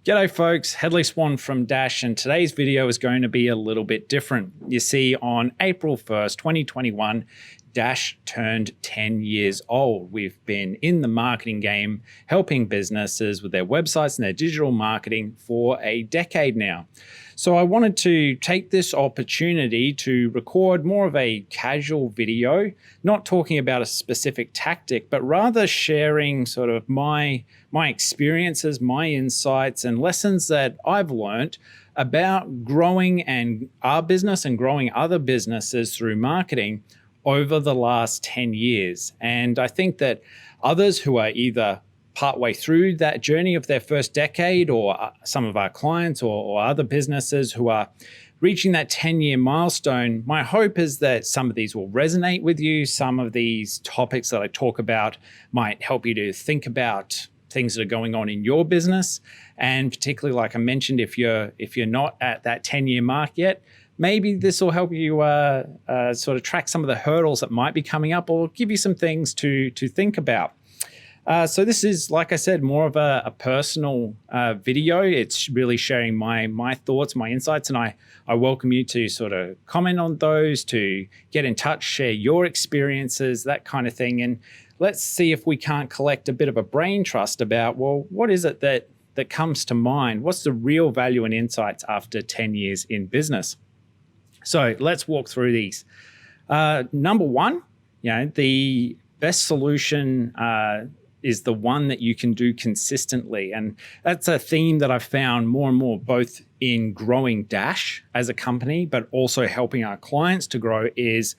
G'day folks, Hedley Swan from Dash, and today's video is going to be a little bit different. You see, on April 1st, 2021, Dash turned 10 years old. We've been in the marketing game, helping businesses with their websites and their digital marketing for a decade now. So I wanted to take this opportunity to record more of a casual video, not talking about a specific tactic, but rather sharing sort of my experiences, my insights, and lessons that I've learned about growing our business and growing other businesses through marketing over the last 10 years. And I think that others who are either partway through that journey of their first decade, or some of our clients or other businesses who are reaching that 10-year milestone, my hope is that some of these will resonate with you. Some of these topics that I talk about might help you to think about things that are going on in your business. And particularly, like I mentioned, if you're not at that 10-year mark yet, maybe this will help you sort of track some of the hurdles that might be coming up, or give you some things to think about. So this is, like I said, more of a personal video. It's really sharing my thoughts, my insights, and I welcome you to sort of comment on those, to get in touch, share your experiences, that kind of thing. And let's see if we can't collect a bit of a brain trust about, well, what is it that comes to mind? What's the real value and insights after 10 years in business? So let's walk through these. Number one, the best solution is the one that you can do consistently. And that's a theme that I've found more and more, both in growing Dash as a company, but also helping our clients to grow, is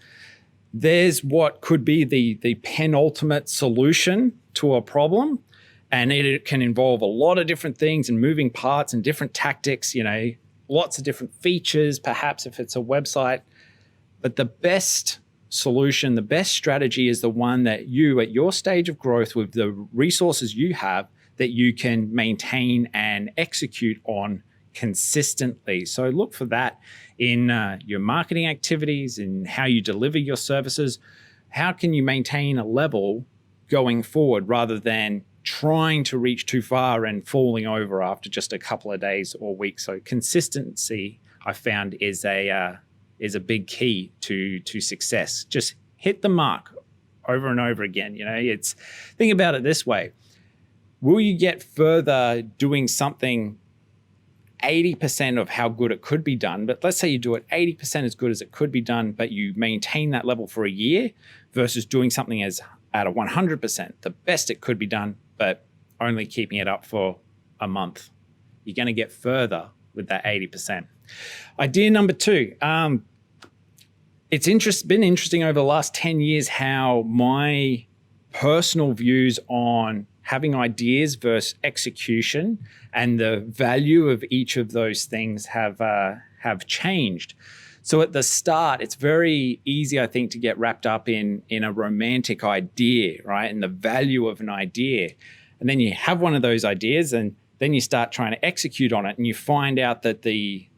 there's what could be the penultimate solution to a problem. And it can involve a lot of different things and moving parts and different tactics, lots of different features, perhaps if it's a website. But the best solution, the best strategy is the one that you, at your stage of growth with the resources you have, that you can maintain and execute on consistently. So look for that in your marketing activities, in how you deliver your services. How can you maintain a level going forward rather than trying to reach too far and falling over after just a couple of days or weeks? So consistency, I found, is a big key to success. Just hit the mark over and over again. Think about it this way. Will you get further doing something 80% of how good it could be done? But let's say you do it 80% as good as it could be done, but you maintain that level for a year, versus doing something at a 100%, the best it could be done, but only keeping it up for a month. You're going to get further with that 80%. Idea number two. It's been interesting over the last 10 years how my personal views on having ideas versus execution and the value of each of those things have changed. So at the start, it's very easy, I think, to get wrapped up in a romantic idea, right? And the value of an idea. And then you have one of those ideas, and then you start trying to execute on it, and you find out that the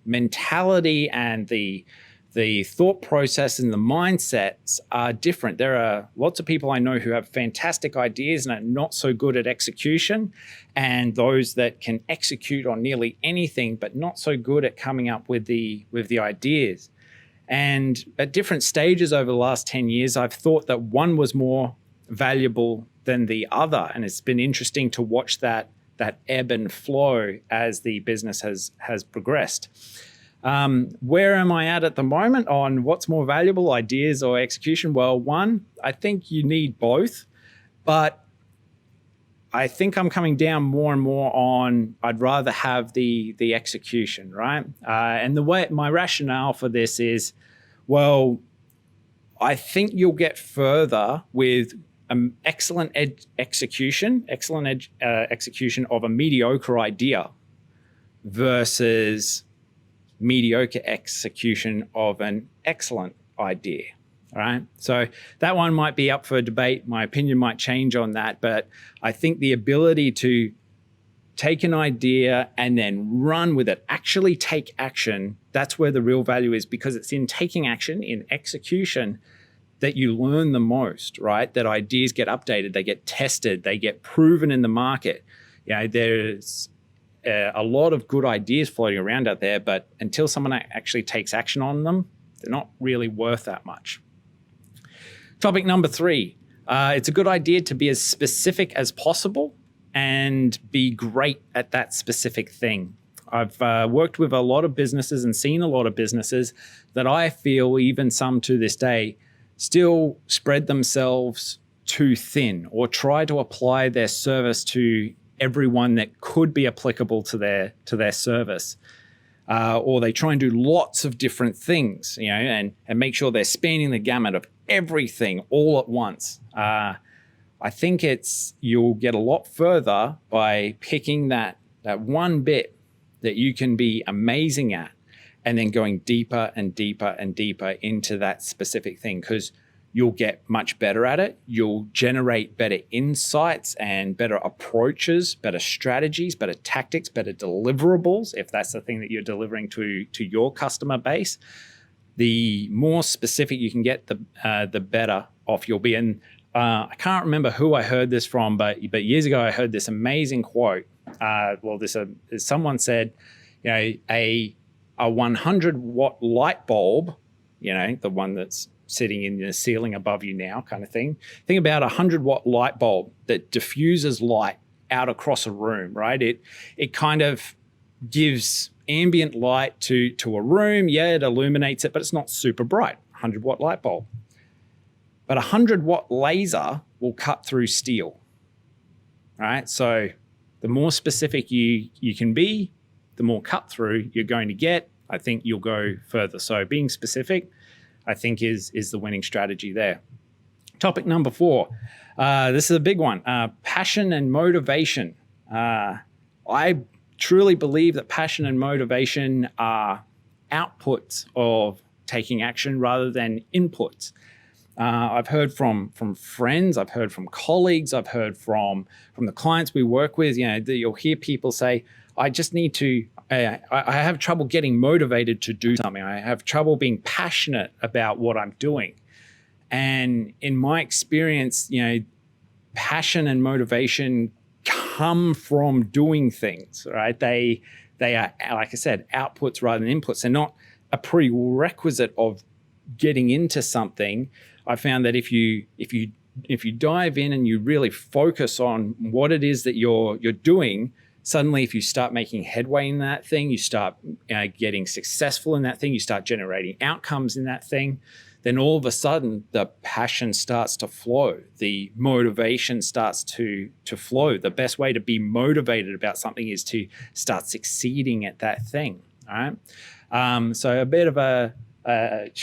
mentality and the thought process and the mindsets are different. There are lots of people I know who have fantastic ideas and are not so good at execution, and those that can execute on nearly anything but not so good at coming up with the ideas. And at different stages over the last 10 years, I've thought that one was more valuable than the other, and it's been interesting to watch that ebb and flow as the business has progressed. Where am I at the moment on what's more valuable, ideas or execution? Well, one, I think you need both, but I think I'm coming down more and more on I'd rather have the execution, right? And the way my rationale for this is, well, I think you'll get further with excellent execution of a mediocre idea versus mediocre execution of an excellent idea. All right. So that one might be up for debate. My opinion might change on that, but I think the ability to take an idea and then run with it, actually take action, that's where the real value is, because it's in taking action, in execution, that you learn the most, right? That ideas get updated, they get tested, they get proven in the market. There's a lot of good ideas floating around out there, but until someone actually takes action on them, they're not really worth that much. Topic number 3. It's a good idea to be as specific as possible and be great at that specific thing. I've worked with a lot of businesses and seen a lot of businesses that I feel, even some to this day, still spread themselves too thin or try to apply their service to everyone that could be applicable to their service. Or they try and do lots of different things, and make sure they're spanning the gamut of everything all at once. I think you'll get a lot further by picking that one bit that you can be amazing at and then going deeper and deeper and deeper into that specific thing, because you'll get much better at it. You'll generate better insights and better approaches, better strategies, better tactics, better deliverables, if that's the thing that you're delivering to your customer base. The more specific you can get, the better off you'll be. And I can't remember who I heard this from, but years ago I heard this amazing quote. Someone said, a 100-watt light bulb, the one that's sitting in the ceiling above you now kind of thing. Think about a 100-watt light bulb that diffuses light out across a room, right? It kind of gives ambient light to a room. Yeah, it illuminates it, but it's not super bright. 100-watt light bulb. But a 100-watt laser will cut through steel, right? So the more specific you can be, the more cut through you're going to get. I think you'll go further. So being specific, I think, is the winning strategy there. Topic number 4. This is a big one. Passion and motivation. I truly believe that passion and motivation are outputs of taking action rather than inputs. I've heard from friends, I've heard from colleagues, I've heard from the clients we work with. You'll hear people say, I just need to, I have trouble getting motivated to do something. I have trouble being passionate about what I'm doing. And in my experience, passion and motivation come from doing things, right? They are, like I said, outputs rather than inputs. They're not a prerequisite of getting into something. I found that if you dive in and you really focus on what it is that you're doing, suddenly if you start making headway in that thing, you start getting successful in that thing, you start generating outcomes in that thing, then all of a sudden the passion starts to flow, the motivation starts to flow. The best way to be motivated about something is to start succeeding at that thing. All right. So a bit of a I'm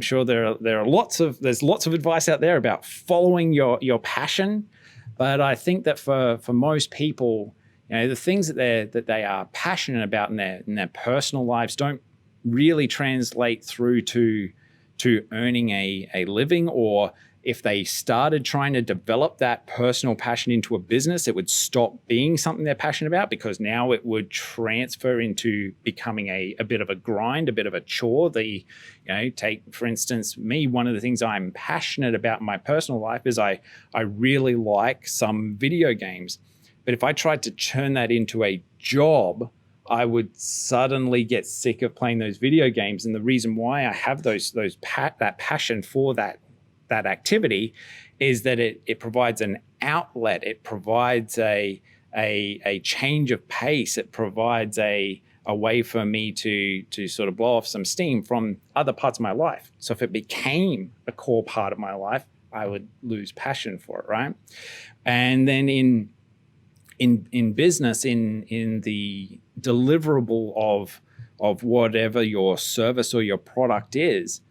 sure there's lots of advice out there about following your passion, but I think that for most people, the things that they are passionate about in their personal lives don't really translate through to earning a living, or if they started trying to develop that personal passion into a business, it would stop being something they're passionate about, because now it would transfer into becoming a bit of a grind, a bit of a chore. Take, for instance, me, one of the things I'm passionate about in my personal life is I really like some video games. But if I tried to turn that into a job, I would suddenly get sick of playing those video games. And the reason why I have that passion for that activity is that it provides an outlet. It provides a change of pace. It provides a way for me to sort of blow off some steam from other parts of my life. So if it became a core part of my life, I would lose passion for it, right? And then in business, in the deliverable of whatever your service or your product is,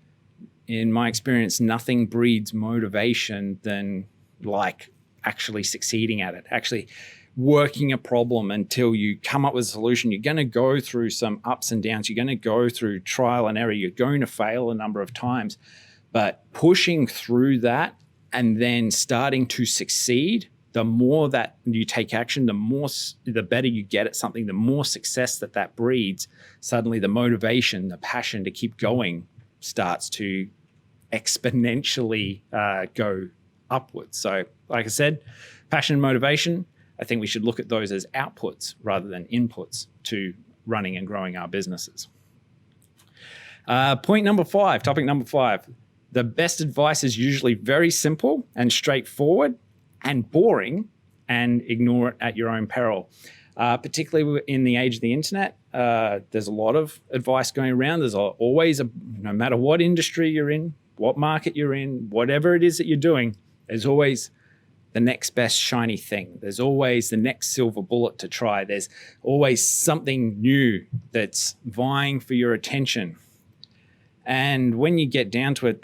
in my experience, nothing breeds motivation than like actually succeeding at it, actually working a problem until you come up with a solution. You're going to go through some ups and downs. You're going to go through trial and error. You're going to fail a number of times, but pushing through that and then starting to succeed, the more that you take action, the better you get at something, the more success that breeds. Suddenly the motivation, the passion to keep going starts to exponentially go upwards. So like I said, passion and motivation, I think we should look at those as outputs rather than inputs to running and growing our businesses. Topic number 5. The best advice is usually very simple and straightforward and boring, and ignore it at your own peril. Particularly in the age of the internet, there's a lot of advice going around. There's always, no matter what industry you're in, what market you're in, whatever it is that you're doing, there's always the next best shiny thing. There's always the next silver bullet to try. There's always something new that's vying for your attention. And when you get down to it,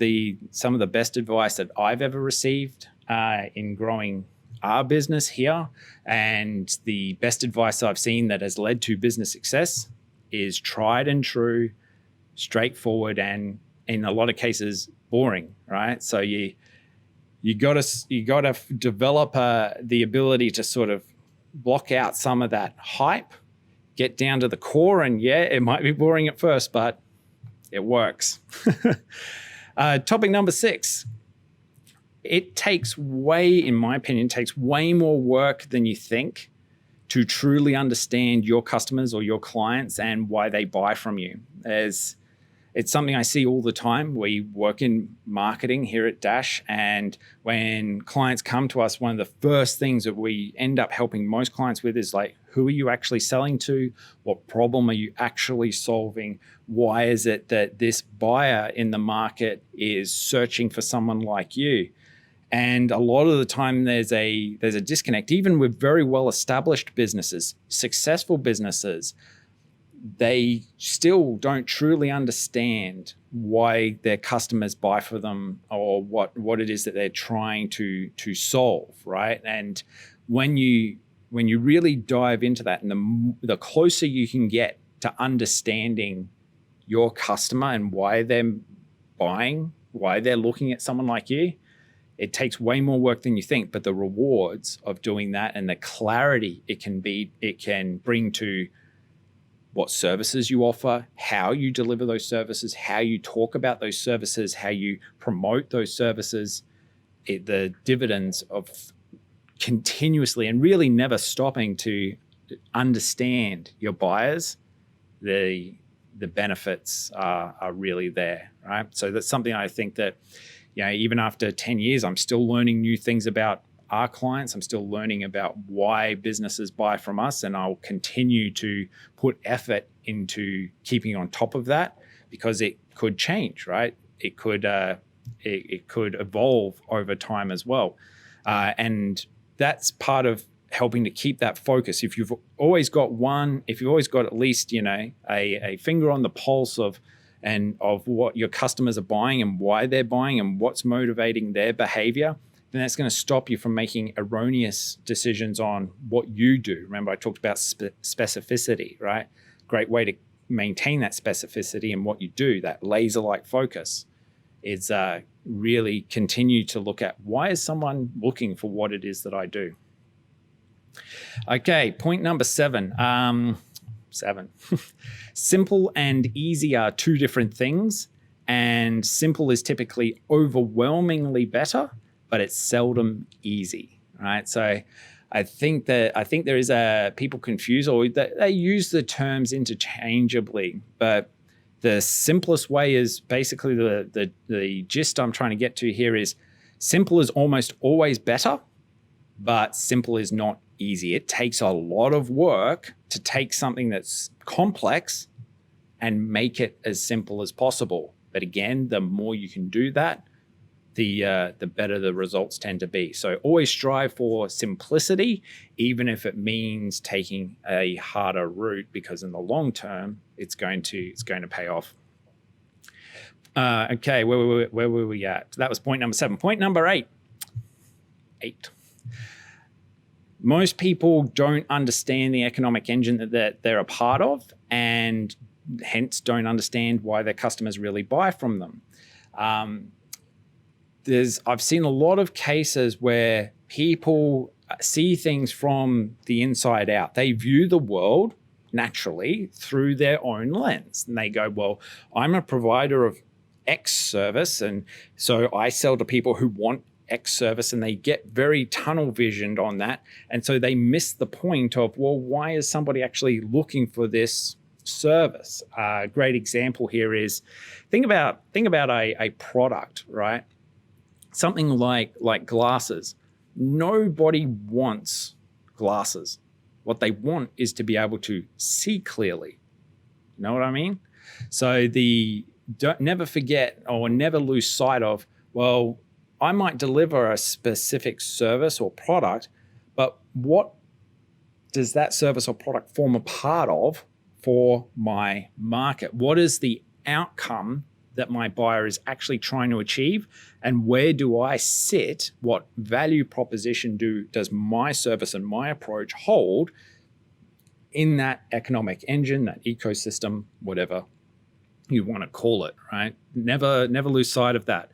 some of the best advice that I've ever received in growing our business here, and the best advice I've seen that has led to business success, is tried and true, straightforward, and in a lot of cases boring, right? So you gotta develop the ability to sort of block out some of that hype, get down to the core, and yeah, it might be boring at first, but it works. Topic number 6. It takes in my opinion, takes way more work than you think to truly understand your customers or your clients and why they buy from you. It's something I see all the time. We work in marketing here at Dash, and when clients come to us, one of the first things that we end up helping most clients with is like, who are you actually selling to? What problem are you actually solving? Why is it that this buyer in the market is searching for someone like you? And a lot of the time there's a disconnect, even with very well-established businesses, successful businesses. They still don't truly understand why their customers buy for them, or what it is that they're trying to solve, right? And when you really dive into that, and the closer you can get to understanding your customer and why they're buying, why they're looking at someone like you, it takes way more work than you think. But the rewards of doing that and the clarity it can bring to what services you offer, how you deliver those services, how you talk about those services, how you promote those services, the dividends of continuously and really never stopping to understand your buyers, the benefits are really there, right? So that's something I think that, even after 10 years, I'm still learning new things about our clients. I'm still learning about why businesses buy from us, and I'll continue to put effort into keeping on top of that, because it could change, right? It could evolve over time as well, and that's part of helping to keep that focus. If you've always got at least a finger on the pulse of what your customers are buying and why they're buying and what's motivating their behavior, then that's going to stop you from making erroneous decisions on what you do. Remember, I talked about specificity, right? Great way to maintain that specificity in what you do, that laser-like focus, is really continue to look at, why is someone looking for what it is that I do? Okay, point number 7. 7. Simple and easy are two different things, and simple is typically overwhelmingly better, but it's seldom easy, right? So I think there is people confuse, or they use the terms interchangeably, but the simplest way is basically the gist I'm trying to get to here is simple is almost always better, but simple is not easy. It takes a lot of work to take something that's complex and make it as simple as possible. But again, the more you can do that, the better the results tend to be. So always strive for simplicity, even if it means taking a harder route, because in the long term, it's going to pay off. Okay, where were we at? That was point number 7. Point number 8. Most people don't understand the economic engine that they're a part of, and hence don't understand why their customers really buy from them. I've seen a lot of cases where people see things from the inside out. They view the world naturally through their own lens, and they go, well, I'm a provider of X service, and so I sell to people who want X service and they get very tunnel visioned on that. And so they miss the point of, well, why is somebody actually looking for this service? A great example here is think about a product, right? Something like glasses. Nobody wants glasses. What they want is to be able to see clearly. You know what I mean? So never forget or never lose sight of, well, I might deliver a specific service or product, but what does that service or product form a part of for my market? What is the outcome that my buyer is actually trying to achieve? And where do I sit? What value proposition does my service and my approach hold in that economic engine, that ecosystem, whatever you want to call it, right? Never lose sight of that.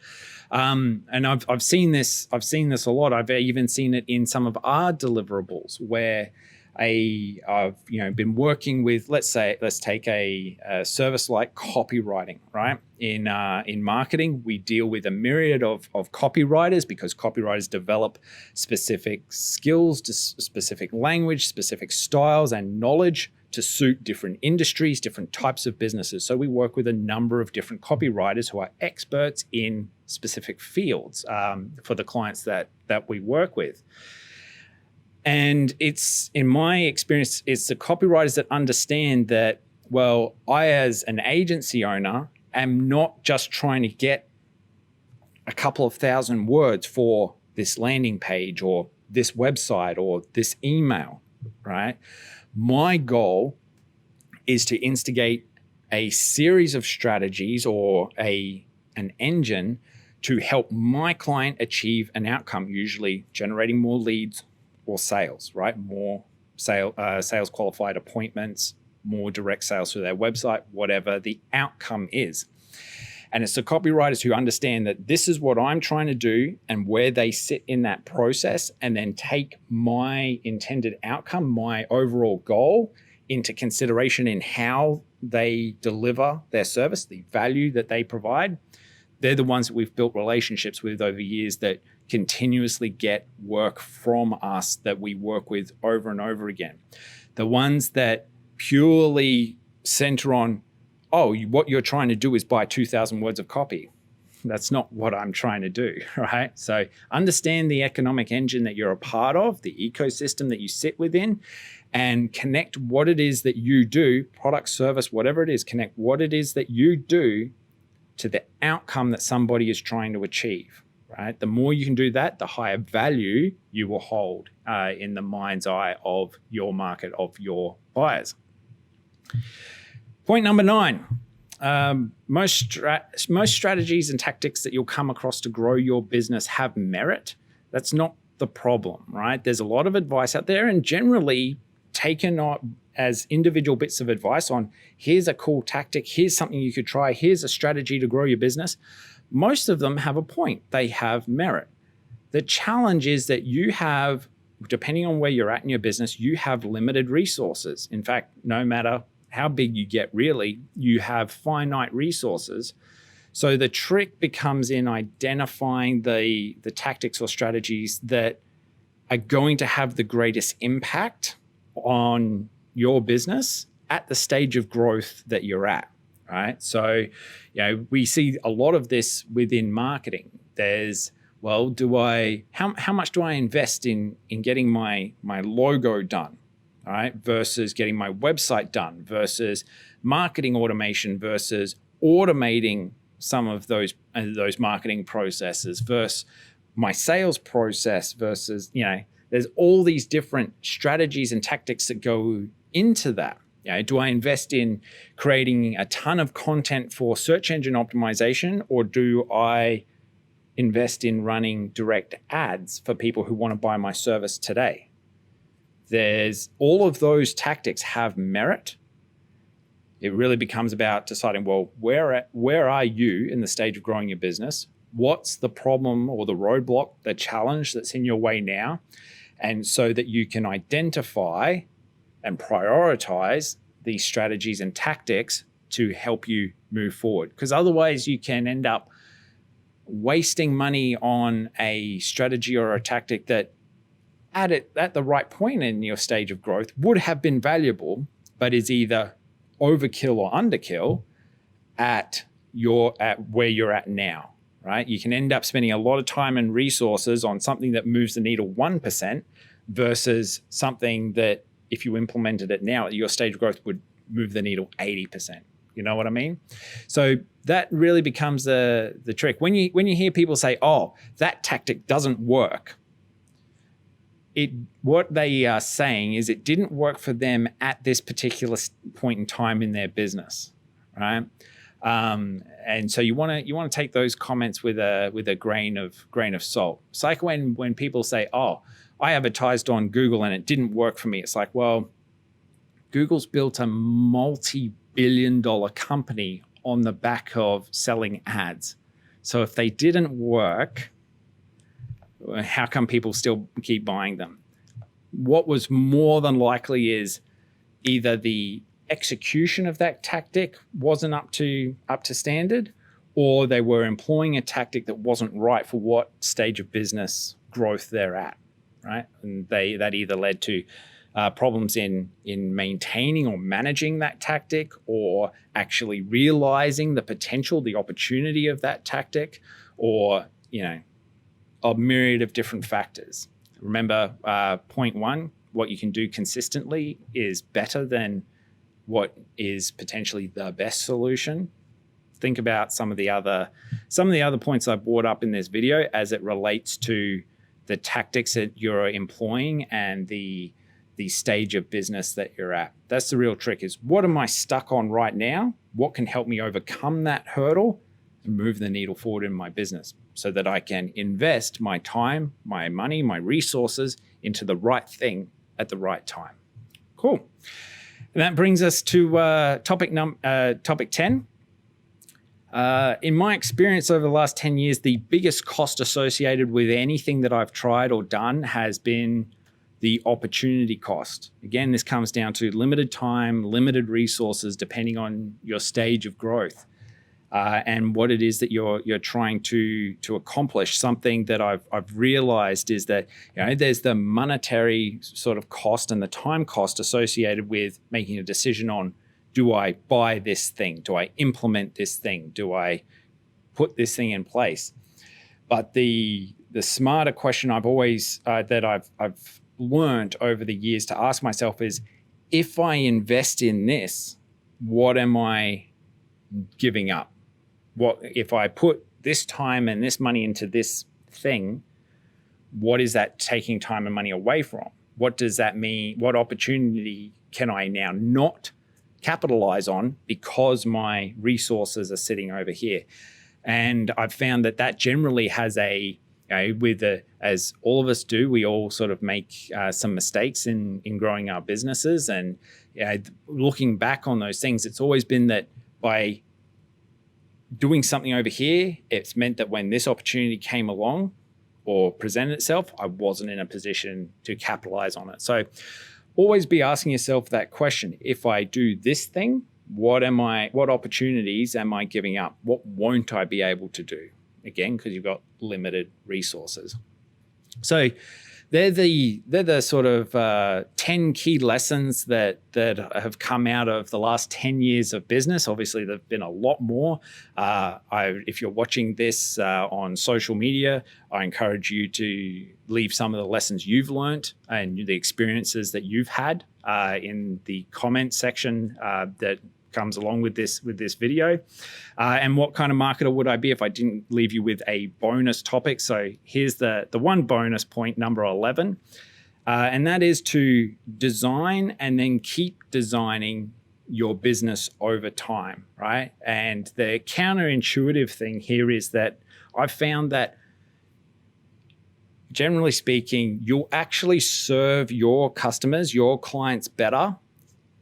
And I've seen this a lot. I've even seen it in some of our deliverables where I've been working with, let's take a service like copywriting, right? In marketing, we deal with a myriad of copywriters because copywriters develop specific skills, specific language, specific styles and knowledge to suit different industries, different types of businesses. So we work with a number of different copywriters who are experts in specific fields for the clients that we work with. And it's, in my experience, it's the copywriters that understand that, well, I as an agency owner am not just trying to get a couple of thousand words for this landing page or this website or this email, right? My goal is to instigate a series of strategies or an engine to help my client achieve an outcome, usually generating more leads or sales, right? More sales qualified appointments, more direct sales through their website, whatever the outcome is. And it's the copywriters who understand that this is what I'm trying to do and where they sit in that process, and then take my intended outcome, my overall goal, into consideration in how they deliver their service, the value that they provide. They're the ones that we've built relationships with over years that continuously get work from us that we work with over and over again. The ones that purely center on, what you're trying to do is buy 2,000 words of copy. That's not what I'm trying to do, right? So understand the economic engine that you're a part of, the ecosystem that you sit within, and connect what it is that you do, product, service, whatever it is, connect what it is that you do to the outcome that somebody is trying to achieve, right? The more you can do that, the higher value you will hold in the mind's eye of your market, of your buyers. Point number 9. Most strategies and tactics that you'll come across to grow your business have merit. That's not the problem, right? There's a lot of advice out there, and generally taken as individual bits of advice on, here's a cool tactic, here's something you could try, here's a strategy to grow your business. Most of them have a point. They have merit. The challenge is that you have, depending on where you're at in your business, you have limited resources. In fact, no matter how big you get, really, you have finite resources. So the trick becomes in identifying the tactics or strategies that are going to have the greatest impact on your business at the stage of growth that you're at, right? So, we see a lot of this within marketing. There's, well, how much do I invest in getting my logo done? All right, versus getting my website done, versus marketing automation, versus automating some of those marketing processes, versus my sales process, versus, there's all these different strategies and tactics that go into that. Do I invest in creating a ton of content for search engine optimization, or do I invest in running direct ads for people who want to buy my service today? There's all of those tactics have merit. It really becomes about deciding, well, where are you in the stage of growing your business? What's the problem or the roadblock, the challenge that's in your way now? And so that you can identify and prioritize these strategies and tactics to help you move forward. Because otherwise you can end up wasting money on a strategy or a tactic that at the right point in your stage of growth would have been valuable, but is either overkill or underkill at where you're at now, right? You can end up spending a lot of time and resources on something that moves the needle 1% versus something that if you implemented it now at your stage of growth would move the needle 80%. You know what I mean? So that really becomes the trick. When you hear people say, oh, that tactic doesn't work, what they are saying is it didn't work for them at this particular point in time in their business, right? And so you want to take those comments with a grain of salt. It's like when people say, "Oh, I advertised on Google and it didn't work for me." It's like, well, Google's built a multi-billion-dollar company on the back of selling ads. So if they didn't work, how come people still keep buying them? What was more than likely is either the execution of that tactic wasn't up to standard, or they were employing a tactic that wasn't right for what stage of business growth they're at, right? And that either led to problems in maintaining or managing that tactic, or actually realizing the potential, the opportunity of that tactic, or a myriad of different factors. Remember, point one, what you can do consistently is better than what is potentially the best solution. Think about some of the other points I brought up in this video as it relates to the tactics that you're employing and the stage of business that you're at. That's the real trick, is what am I stuck on right now? What can help me overcome that hurdle and move the needle forward in my business so that I can invest my time, my money, my resources into the right thing at the right time. Cool. And that brings us to topic 10. In my experience over the last 10 years, the biggest cost associated with anything that I've tried or done has been the opportunity cost. Again, this comes down to limited time, limited resources, depending on your stage of growth and what it is that you're trying to accomplish. Something that I've realized is that there's the monetary sort of cost and the time cost associated with making a decision on, do I buy this thing? Do I implement this thing? Do I put this thing in place? But the smarter question I've always that I've learned over the years to ask myself is, if I invest in this, what am I giving up? What if I put this time and this money into this thing? What is that taking time and money away from? What does that mean? What opportunity can I now not capitalize on because my resources are sitting over here? And I've found that generally has as all of us do, we all sort of make some mistakes in growing our businesses. And looking back on those things, it's always been that by doing something over here, it's meant that when this opportunity came along or presented itself, I wasn't in a position to capitalize on it. So always be asking yourself that question. If I do this thing, what opportunities am I giving up? What won't I be able to do? Again, because you've got limited resources. So they're the sort of 10 key lessons that have come out of the last 10 years of business. Obviously, there've been a lot more. If you're watching this on social media, I encourage you to leave some of the lessons you've learned and the experiences that you've had in the comment section that comes along with this video. And what kind of marketer would I be if I didn't leave you with a bonus topic? So here's the one bonus point, number 11, and that is to design and then keep designing your business over time, right? And the counterintuitive thing here is that I've found that generally speaking, you'll actually serve your customers, your clients better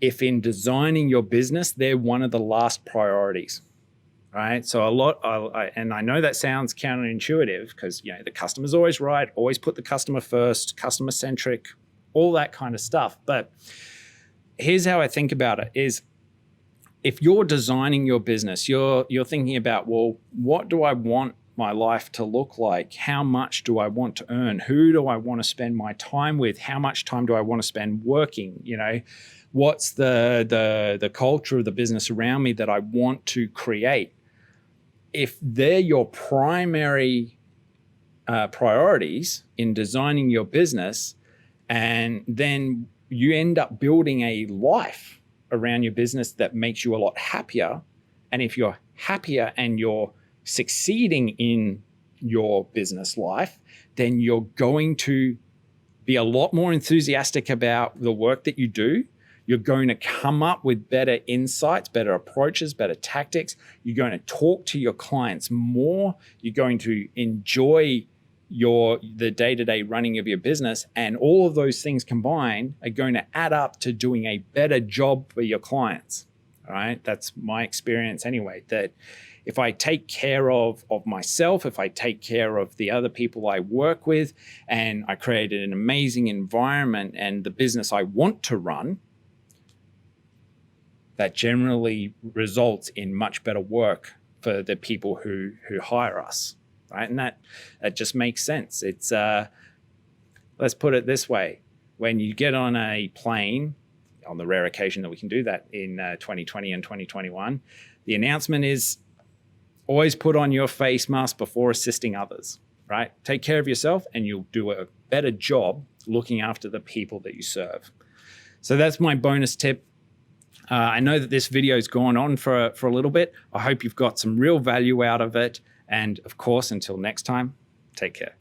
if in designing your business, they're one of the last priorities, right? So and I know that sounds counterintuitive because the customer's always right, always put the customer first, customer centric, all that kind of stuff. But here's how I think about it is, if you're designing your business, you're thinking about, well, what do I want my life to look like? How much do I want to earn? Who do I want to spend my time with? How much time do I want to spend working? What's the culture of the business around me that I want to create? If they're your primary priorities in designing your business, and then you end up building a life around your business that makes you a lot happier. And if you're happier and you're succeeding in your business life, then you're going to be a lot more enthusiastic about the work that you do. You're going to come up with better insights, better approaches, better tactics. You're going to talk to your clients more. You're going to enjoy the day-to-day running of your business, and all of those things combined are going to add up to doing a better job for your clients. All right, that's my experience anyway, that if I take care of myself, if I take care of the other people I work with, and I created an amazing environment and the business I want to run, that generally results in much better work for the people who hire us. Right? And that just makes sense. It's let's put it this way. When you get on a plane, on the rare occasion that we can do that in 2020 and 2021, the announcement is always put on your face mask before assisting others, right? Take care of yourself and you'll do a better job looking after the people that you serve. So that's my bonus tip. I know that this video has gone on for a little bit. I hope you've got some real value out of it. And of course, until next time, take care.